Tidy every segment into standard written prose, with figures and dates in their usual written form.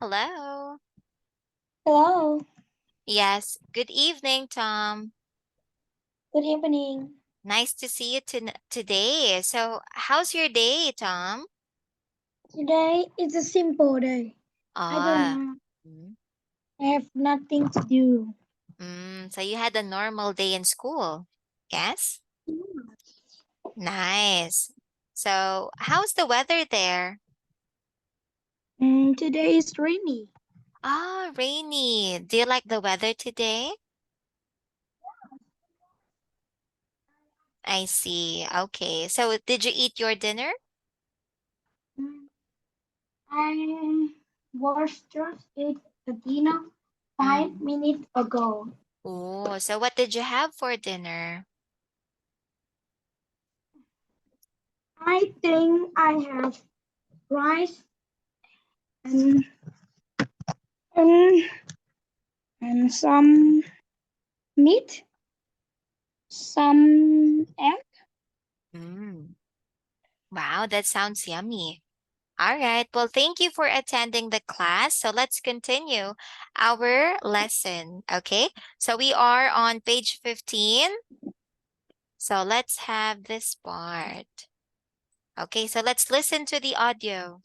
Hello. Hello, Yes, good evening, Tom. good evening. Nice to see you today. So, how's your day, Tom? Today is a simple day. I don't Ah, know. mm, I have nothing to do. so you had a normal day in school. Yes? Nice. So, how's the weather there? Today is rainy. Ah, rainy. Do you like the weather today? I see. Okay. So, did you eat your dinner? Mm, I was just at the dinner five Mm. minutes ago. Oh, so what did you have for dinner? I think I have rice and and, and some meat, some egg. Mm. Wow, that sounds yummy. All right. Well, thank you for attending the class. So let's continue our lesson. Okay. So we are on page 15. So let's have this part. Okay. So let's listen to the audio.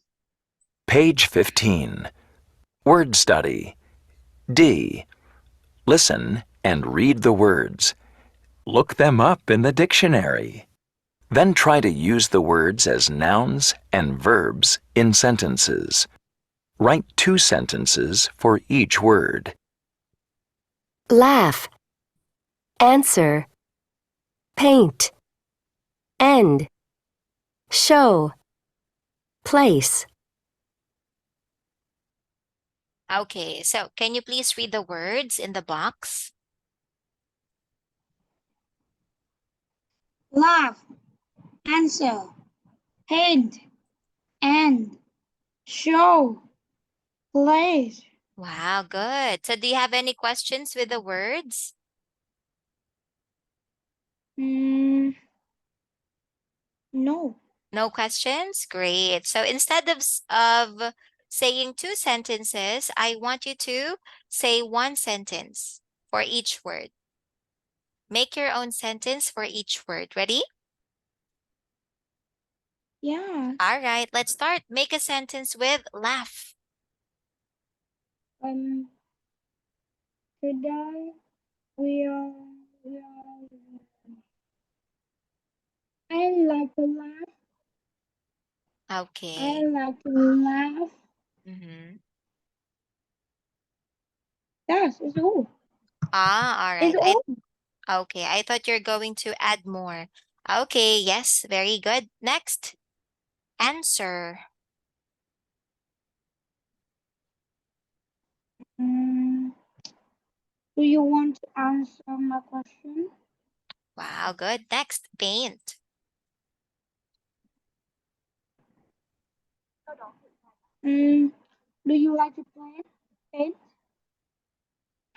Page 15. Word Study. D. Listen and read the words. Look them up in the dictionary. Then try to use the words as nouns and verbs in sentences. Write 2 sentences for each word. Laugh, answer, paint, end, show, place. Okay. So can you please read the words in the box? Laugh, answer, paint, and show, place. Wow. Good. So do you have any questions with the words? Mm, no. No questions? Great. So instead of saying 2 sentences, I want you to say 1 sentence for each word. Make your own sentence for each word. Ready? Yeah. All right, let's start. Make a sentence with laugh. Um. Today we are. I like to laugh. I Okay. like to laugh. Mm-hmm. Yes, it's all. All It's right. all. I thought you're going to add more. Okay, yes, very good. Next, answer. Mm, do you want to answer my question? Wow, good. Next, paint. Mm, do you like to play it?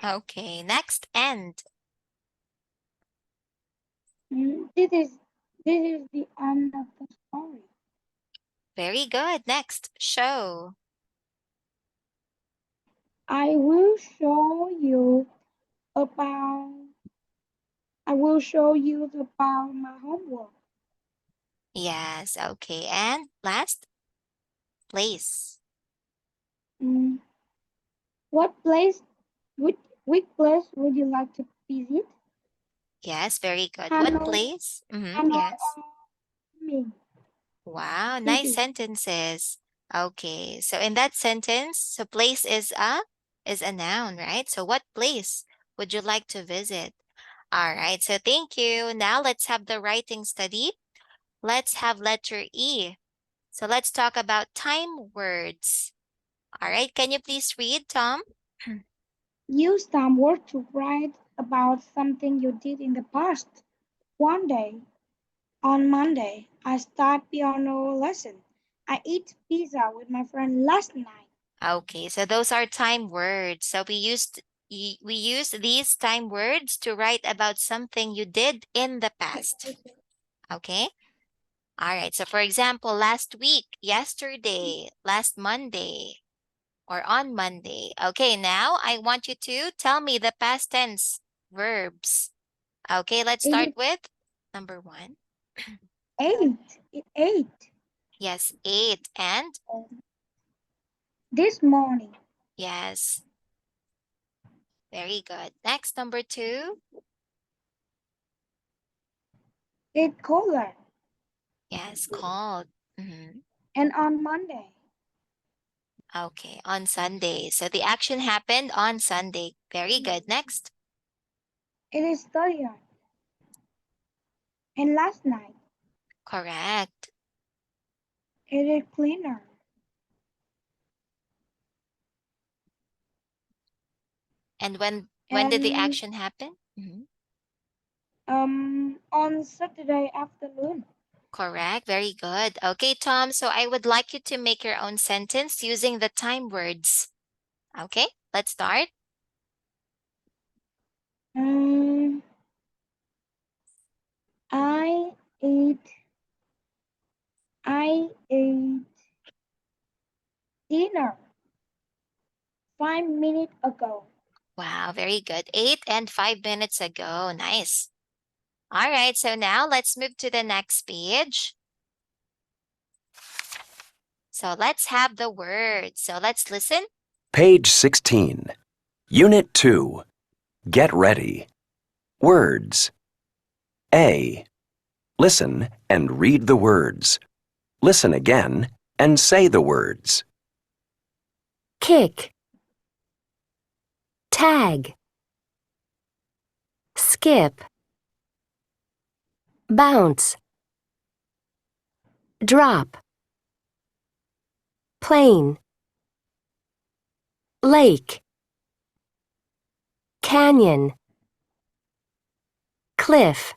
Okay, next, end. This is the end of the story. Very good. Next, show. I will show you about. I will show you about my homework. Yes, okay. And last, place. Mm, what place? Which which place would you like to visit? Yes, very good. What Hanoi, place? Mm-hmm, Hanoi yes. or Ming Wow, nice City. sentences. Okay, so in that sentence, so place is a noun, right? So what place would you like to visit? All right, so thank you. Now let's have the writing study. Let's have letter E. So let's talk about time words. All right, can you please read, Tom? Use some words to write about something you did in the past. One day, on Monday, I start piano lesson. I eat pizza with my friend last night. Okay, so those are time words. So we used these time words to write about something you did in the past. Okay? All right. So for example, last week, yesterday, last Monday, or on Monday. Okay, now I want you to tell me the past tense verbs. Okay, let's start Ate. with number 1. Ate. It ate. Yes, ate. And This morning. yes, very good. Next, number 2. It colder. Yes, called. Mhm. And on Monday. Okay, on Sunday. So the action happened on Sunday. Very good. Next. It is tired. And last night. Correct. It is cleaner. And when did the And action happen? Mhm. on Saturday afternoon. Correct. Very good. Okay, Tom. So I would like you to make your own sentence using the time words. Okay, let's start. Um, I ate. I ate dinner 5 minutes ago. Wow, very good. 8 and 5 minutes ago. Nice. All right, so now let's move to the next page. So let's have the words. So let's listen. Page 16. Unit 2. Get ready. Words. A. Listen and read the words. Listen again and say the words. kick, tag, skip, bounce, drop, plane, lake, canyon, cliff,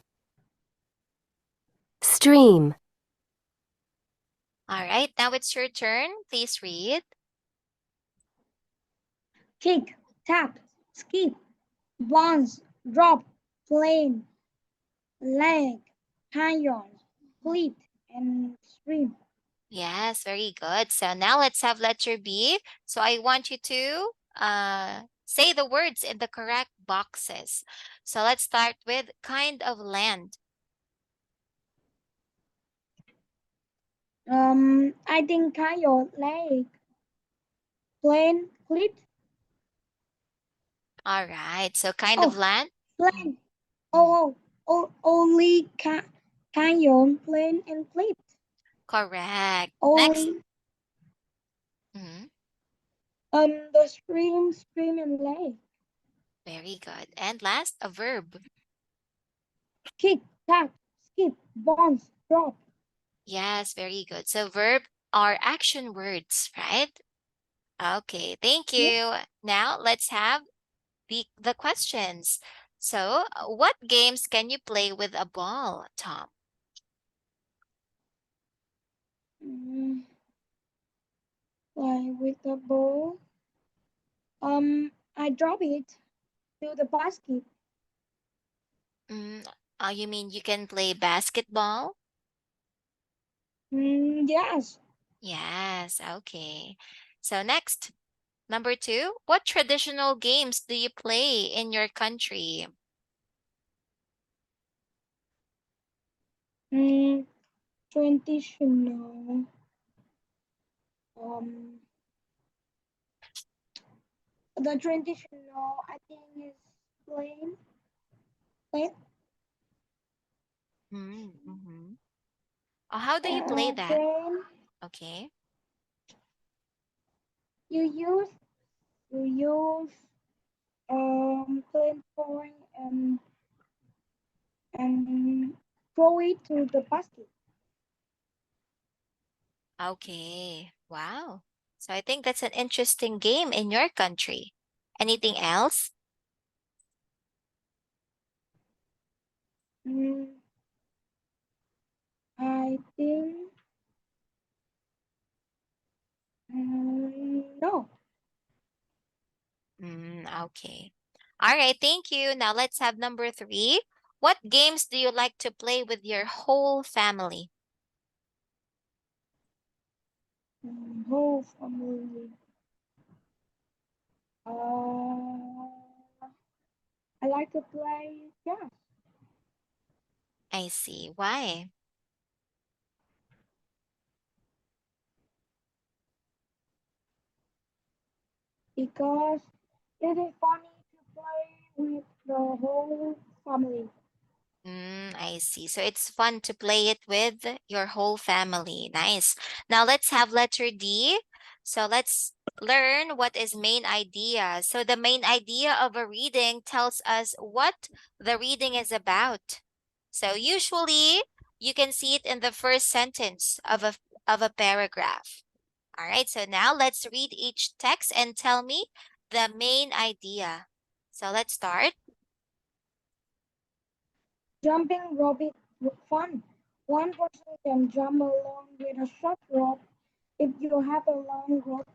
stream, All right, now it's your turn. Please read. Kick, tap, skip, bounce, drop, plane, leg, canyon, cliff, and stream. Yes, very good. So now let's have letter B. So I want you to say the words in the correct boxes. So let's start with kind of land. I think canyon, lake, plane, cliff. All right. So kind of Oh, land. plane. Mm, Only canyon, plane, and cliff. correct. Next. Only Mhm. the stream, and lake. Very good. And last, a verb. Kick, tap, skip, bounce, drop. Yes, very good. So verb are action words, right? Okay, thank Yeah. you. Now let's have the questions. So, what games can you play with a ball, Tom? Mm, Play with the ball. I drop it to the basket. Mm, you mean you can play basketball? Yes. Yes, okay. So next, number 2, what traditional games do you play in your country? Mm, Traditional. Um, the traditional I think is plain. Plain. Mm-hmm. How do you play that? Plain. Okay. You use you use plain coin and throw it to the basket. Okay. Wow. So I think that's an interesting game in your country. Anything else? Mm, I think no. Okay. All right, thank you. Now let's have number 3. What games do you like to play with your whole family? Whole family. Uh, I like to play chess I see. Why? because it is funny to play with the whole family. I see. So it's fun to play it with your whole family. Nice. Now let's have letter D. So let's learn what is main idea. So the main idea of a reading tells us what the reading is about. So usually you can see it in the first sentence of a paragraph. All right. So now let's read each text and tell me the main idea. So let's start. Jumping rope is fun. One person can jump along with a short rope. If you have a long rope,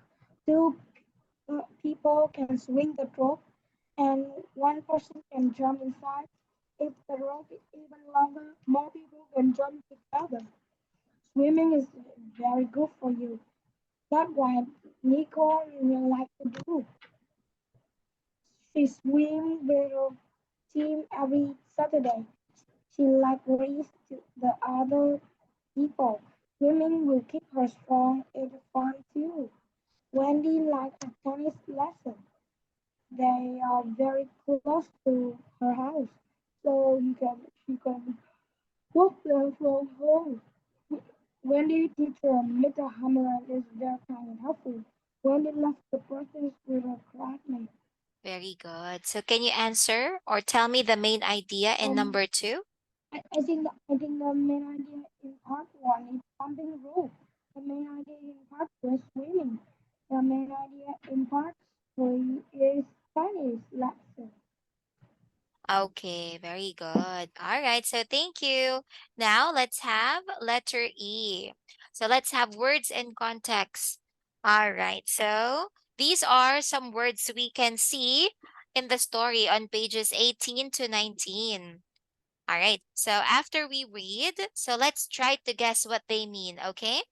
two people can swing the rope, and one person can jump inside. If the rope is even longer, more people can jump together. Swimming is very good for you. That's what Nicole will like to do. She swims with her team every Saturday. She likes race to the other people. Swimming will keep her strong. It's fun too. Wendy likes a tennis lesson. They are very close to her house, so she can walk there from home. Wendy teacher Mr. Hammerland is very kind and helpful. Wendy loves to practice with her classmates. Very good. So can you answer or tell me the main idea in Um, number two? I think the main idea in part one is jumping rope. The main idea in part two is swimming. The main idea in part three is tennis lesson. Okay, very good. All right, so thank you. Now let's have letter E. So let's have words in context. All right, so these are some words we can see in the story on pages 18 to 19. All right, so after we read, so let's try to guess what they mean, okay?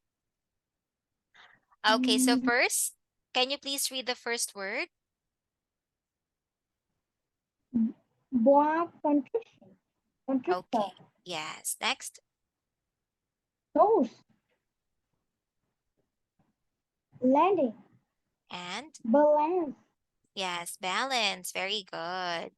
Okay, so Mm, first, can you please read the first word? Boa constriction. Constrictor. Okay, yes. Next, Toes. Landing. and Balance. yes, balance. Very good.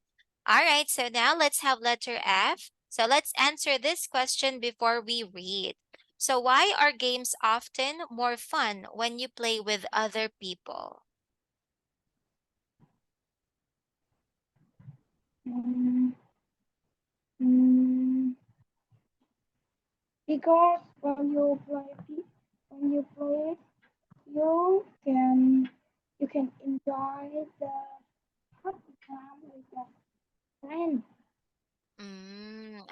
All right, so now let's have letter F. So let's answer this question before we read. So, why are games often more fun when you play with other people? Mm, mm, because when you play it, you can enjoy the happy time with your friends.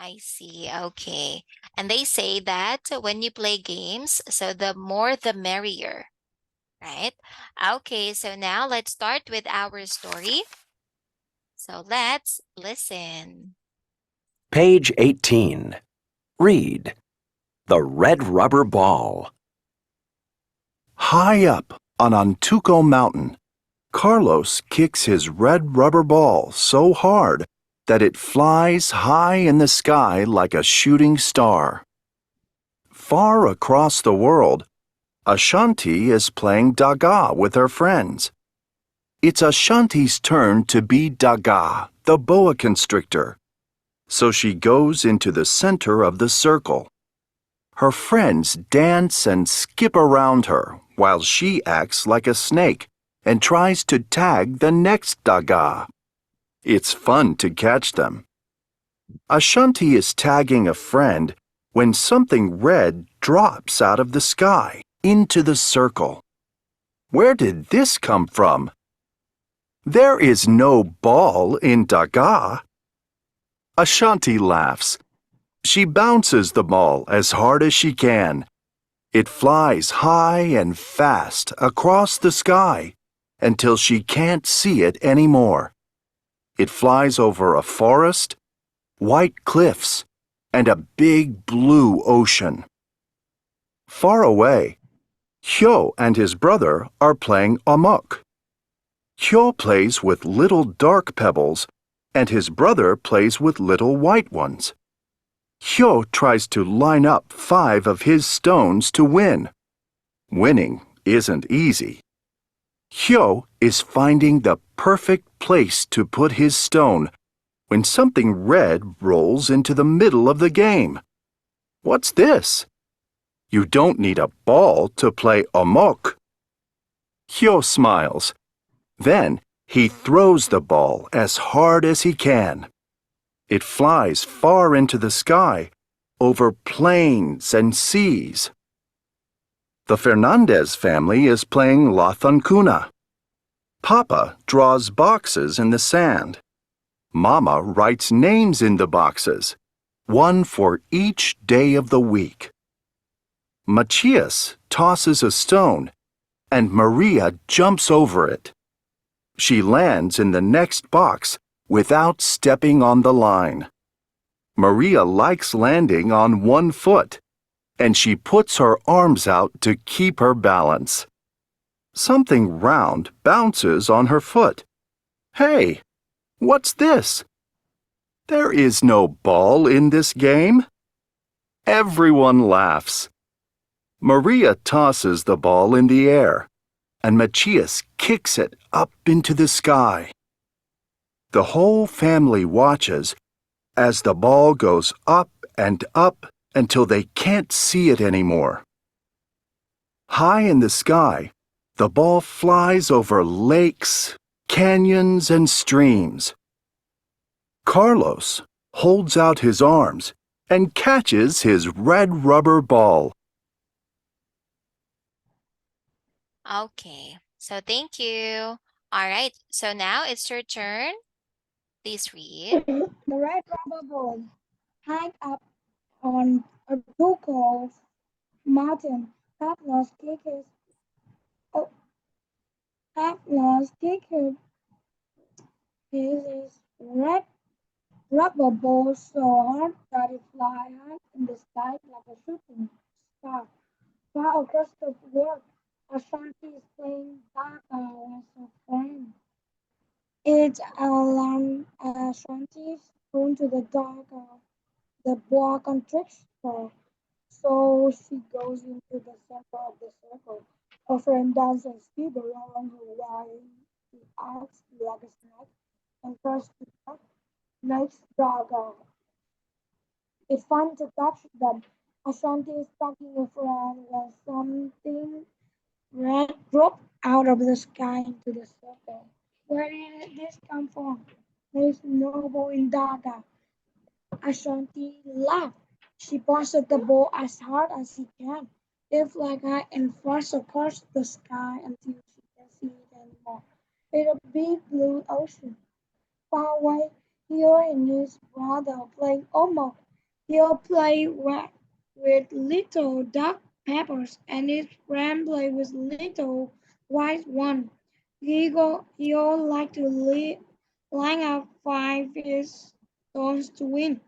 I see. Okay. And they say that when you play games, so the more the merrier, right? Okay, so now let's start with our story. So let's listen. Page 18. Read. The Red Rubber Ball. High up on Antuco Mountain, Carlos kicks his red rubber ball so hard that it flies high in the sky like a shooting star. Far across the world, Ashanti is playing Daga with her friends. It's Ashanti's turn to be Daga, the boa constrictor. So she goes into the center of the circle. Her friends dance and skip around her while she acts like a snake and tries to tag the next Daga. It's fun to catch them. Ashanti is tagging a friend when something red drops out of the sky into the circle. Where did this come from? There is no ball in Daga. Ashanti laughs. She bounces the ball as hard as she can. It flies high and fast across the sky until she can't see it anymore. It flies over a forest, white cliffs, and a big blue ocean. Far away, Hyo and his brother are playing amok. Hyo plays with little dark pebbles, and his brother plays with little white ones. Hyo tries to line up 5 of his stones to win. Winning isn't easy. Hyo is finding the perfect place to put his stone when something red rolls into the middle of the game. What's this? You don't need a ball to play omok. Hyo smiles. Then he throws the ball as hard as he can. It flies far into the sky, over plains and seas. The Fernandez family is playing La Thuncuna. Papa draws boxes in the sand. Mama writes names in the boxes, one for each day of the week. Machias tosses a stone, and Maria jumps over it. She lands in the next box without stepping on the line. Maria likes landing on one foot, and she puts her arms out to keep her balance. Something round bounces on her foot. Hey, what's this? There is no ball in this game. Everyone laughs. Maria tosses the ball in the air, and Machias kicks it up into the sky. The whole family watches as the ball goes up and up until they can't see it anymore. High in the sky, the ball flies over lakes, canyons, and streams. Carlos holds out his arms and catches his red rubber ball. Okay, so thank you. All right, so now it's your turn. Please read. The red rubber ball hang up on a Tuco mountain. Oh, Carlos kicked his red rubber ball so hard that it flew high in the sky like a shooting star. Far across the world, Ashanti is playing Dhaka with her friend. It's alarm Ashanti's going to the Dhaka, the boa constrictor. So she goes into the center of the circle. Her friend dances speed around her while she acts like a snake and tries to touch next Dhaka. It's fun to touch them. Ashanti is talking a friend when something red dropped out of the sky into the circle. Where did this come from? There's no ball in Dhaka. Ashanti laughed. She pushed the ball as hard as she can. It flew high and fast across the sky until she can't see it anymore. It's a big blue ocean. Far away, Heo and his brother playing Omok. Heo played with little dark peppers, and his friend played with little white ones. Heo liked to line up 5 stones to win.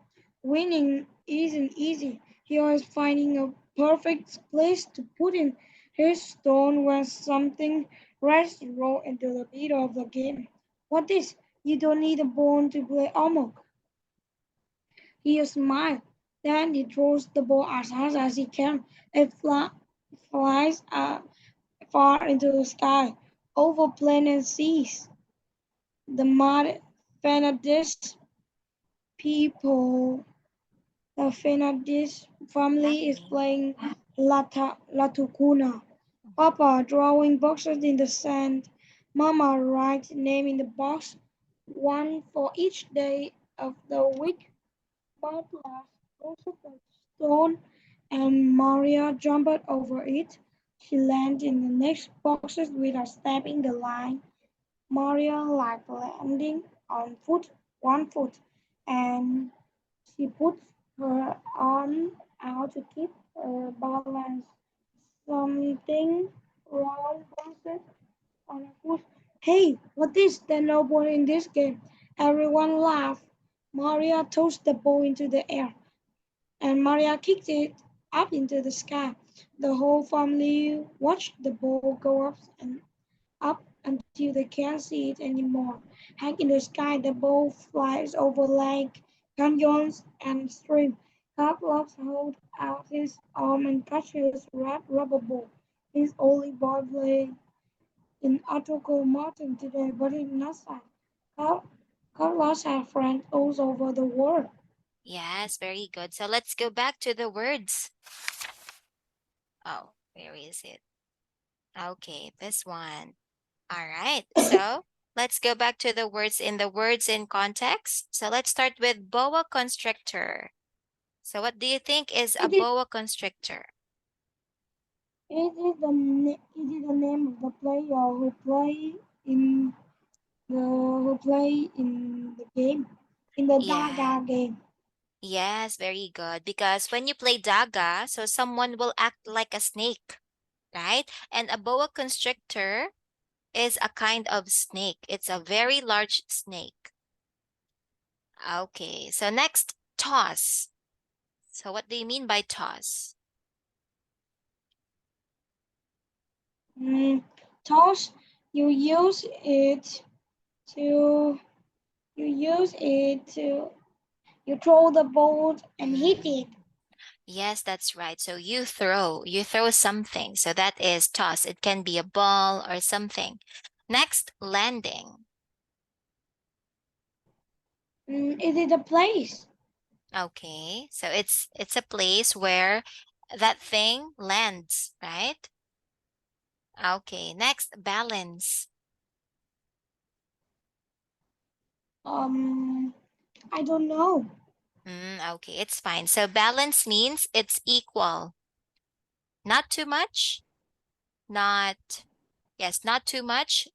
Winning isn't easy. Heo is finding a perfect place to put in his stone when something red rolls into the middle of the game. What is? You don't need a ball to play Amok. He smiled. Then he throws the ball as hard as he can. It flies far into the sky, over plains and seas. The Fernandez people, the Fernandez family is playing La Tucuna. Papa drawing boxes in the sand. Mama writes name in the box, one for each day of the week. Butler throws a stone and Maria jumped over it. She landed in the next boxes without stepping the line. Maria liked landing on 1 foot, and she puts her arm out to keep her balance. Something round bounces on her foot. Hey, what is there no ball in this game? Everyone laughed. Maria tossed the ball into the air, and Maria kicked it up into the sky. The whole family watched the ball go up and till they can't see it anymore. Hang in the sky, the ball flies over lake, canyons, and streams. Carlos holds out his arm and catches red rubber ball. His only boy playing in Otago Mountain today, but in Nassau. Car- Carlos has friends all over the world. Yes, very good. So let's go back to the words. Oh, where is it? Okay, this one. All right. So let's go back to the words in context. So let's start with boa constrictor. So what do you think is a It is, boa constrictor? it is the name of the player in who play in the game, in the Yeah. Daga game. Yes, very good. Because when you play daga, so someone will act like a snake, right? And a boa constrictor is a kind of snake. It's a very large snake. Okay, so next, toss. So what do you mean by toss? Toss, you use it to you throw the ball and hit it. Yes, that's right. So you throw something. So that is toss. It can be a ball or something. Next, landing. It is a place. Okay, so it's a place where that thing lands, right? Okay, next, balance. I don't know. Okay, it's fine. So balance means it's equal. Not too much, not, yes, not too much,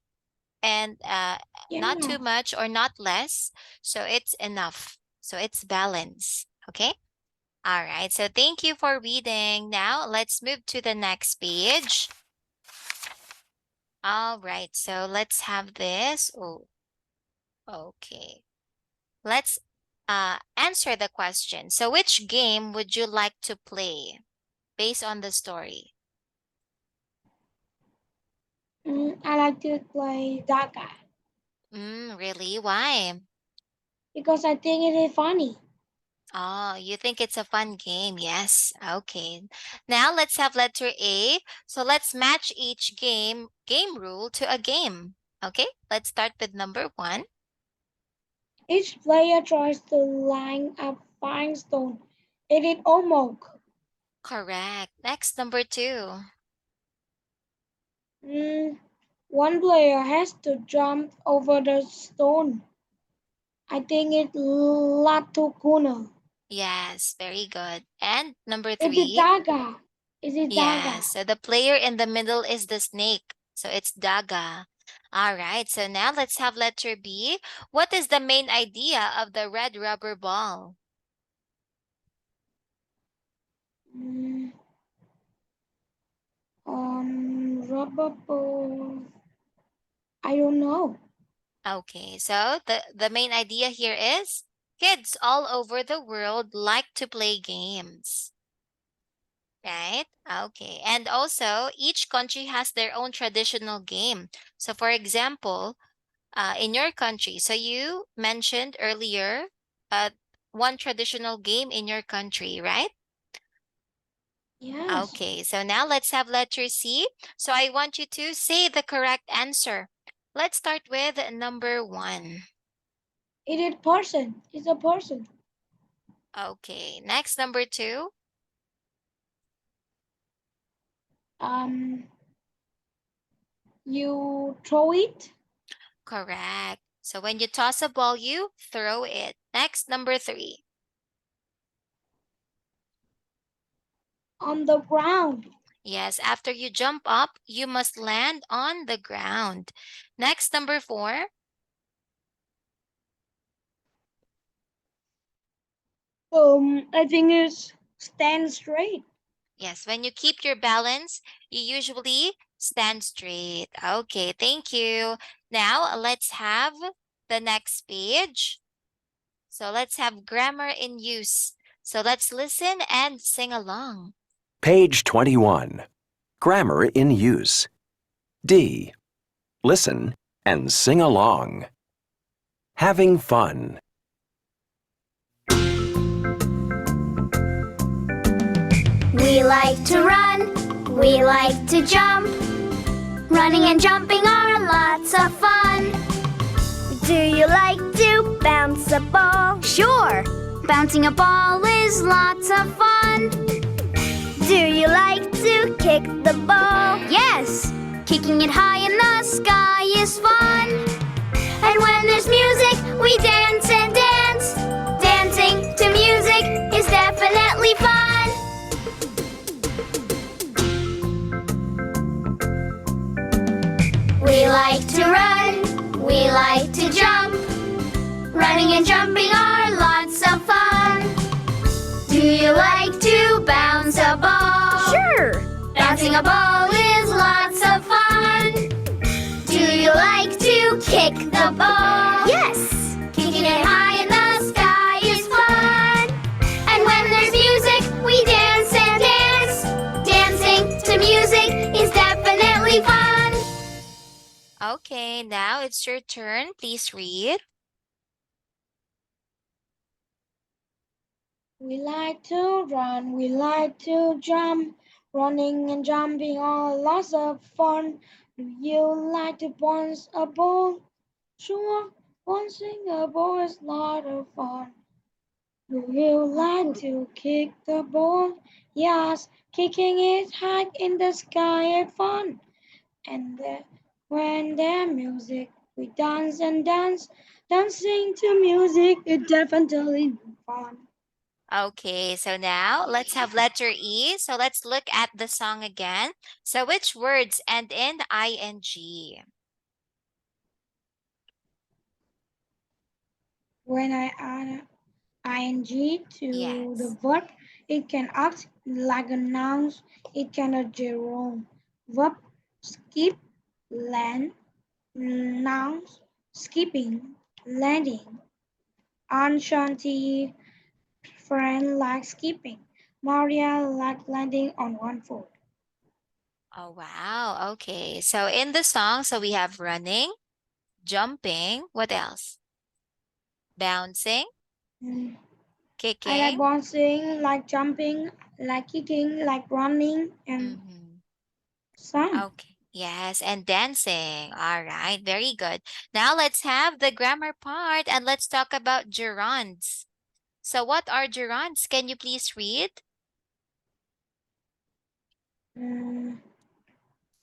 and not Yeah. too much or not less. So it's enough. So it's balance. Okay. All right. So thank you for reading. Now let's move to the next page. All right. So let's have this. Oh, okay. Let's answer the question. So which game would you like to play based on the story? I like to play Daga Really? Why? because I think it is funny. Oh, you think it's a fun game? Yes. Okay. Now let's have letter A. So let's match each game rule to a game. Okay? Let's start with number 1. Each player tries to line up fine stone. It is almost. Correct. Next, number 2. One player has to jump over the stone. I think it's Latukuna. Yes, very good. And number It's a 3. Daga. It's a Daga. Yes. So the player in the middle is the snake. So it's Daga. All right. So now let's have letter B. What is the main idea of the red rubber ball? Mm, Rubber ball. I don't know. Okay, so the main idea here is kids all over the world like to play games, right? Okay, and also each country has their own traditional game. So, for example, in your country, so you mentioned earlier, one traditional game in your country, right? Yes. Okay, so now let's have letter C. So I want you to say the correct answer. Let's start with number 1. It is person. It's a person. Okay, next, number 2. Um, you throw it Correct. So when you toss a ball, you throw it. Next, number 3. on the ground. Yes, after you jump up, you must land on the ground. Next, number 4. I think it's stand straight. Yes, when you keep your balance, you usually stand straight. Okay, thank you. Now, let's have the next page. So let's have grammar in use. So let's listen and sing along. Page 21. Grammar in use. D. Listen and sing along. Having fun. We like to run, we like to jump. Running and jumping are lots of fun. Do you like to bounce a ball? Sure! Bouncing a ball is lots of fun. Do you like to kick the ball? Yes! Kicking it high in the sky is fun. And when there's music, we dance and dance. Dancing to music is definitely fun. We like to run, we like to jump. Running and jumping are lots of fun. Do you like to bounce a ball? Sure! Bouncing a ball is lots of fun. Do you like to kick the ball? Yes! Kicking it high in the sky is fun. And when there's music, we dance and dance. Dancing to music is definitely fun. Okay, now it's your turn. Please read. We like to run, we like to jump. Running and jumping are lots of fun. Do you like to bounce a ball? Sure, bouncing a ball is a lot of fun. Do you like to kick the ball? Yes, kicking it high in the sky is fun. And when there's music, we dance and dance. Dancing to music is definitely fun. Okay, so now let's have letter E. So let's look at the song again. So which words end in ing? When I add ing to Yes. the verb, it can act like a noun. It can a gerund. Verb, skip, land, nouns, skipping, landing. Aunt Shanti, friend like skipping. Maria like landing on one foot. Oh, wow. Okay. So in the song, so we have running, jumping. What else? Bouncing, Mm. I like kicking. bouncing, like jumping, like kicking, like running, and Mhm. some. Okay. Yes, and dancing. All right, very good. Now let's have the grammar part and let's talk about gerunds. So what are gerunds? Can you please read?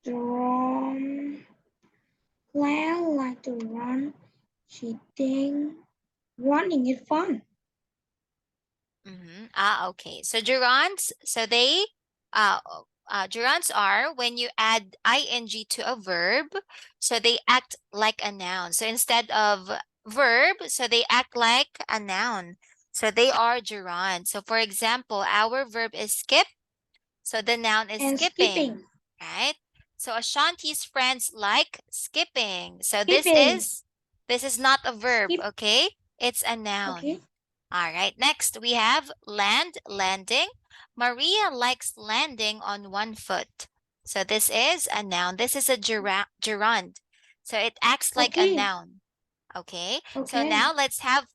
Run. Claire like to run. She think running is fun. Okay. So gerunds, so they gerunds are when you add ing to a verb, so they act like a noun. So instead of verb, so they act like a noun. So they are gerunds. So for example, our verb is skip, so the noun is And skipping, skipping. right? So Ashanti's friends like skipping. So Skipping. this is not a verb, Skip. okay? It's a noun. Okay. All right, next we have land, landing. Maria likes landing on one foot. So this is a noun. This is a gerund. So it acts like a Okay. noun. Okay, so Okay. now let's have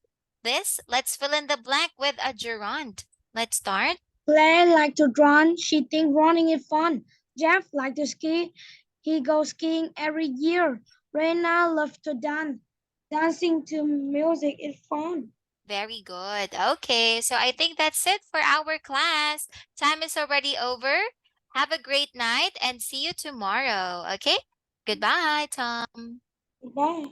this. Let's fill in the blank with a gerund. Let's start. Claire like to run. She think running is fun. Jeff like to ski. He goes skiing every year. Rena loves to dance. Dancing to music is fun. Very good. Okay, so I think that's it for our class. Time is already over. Have a great night and see you tomorrow. Okay? Goodbye, Tom. Goodbye.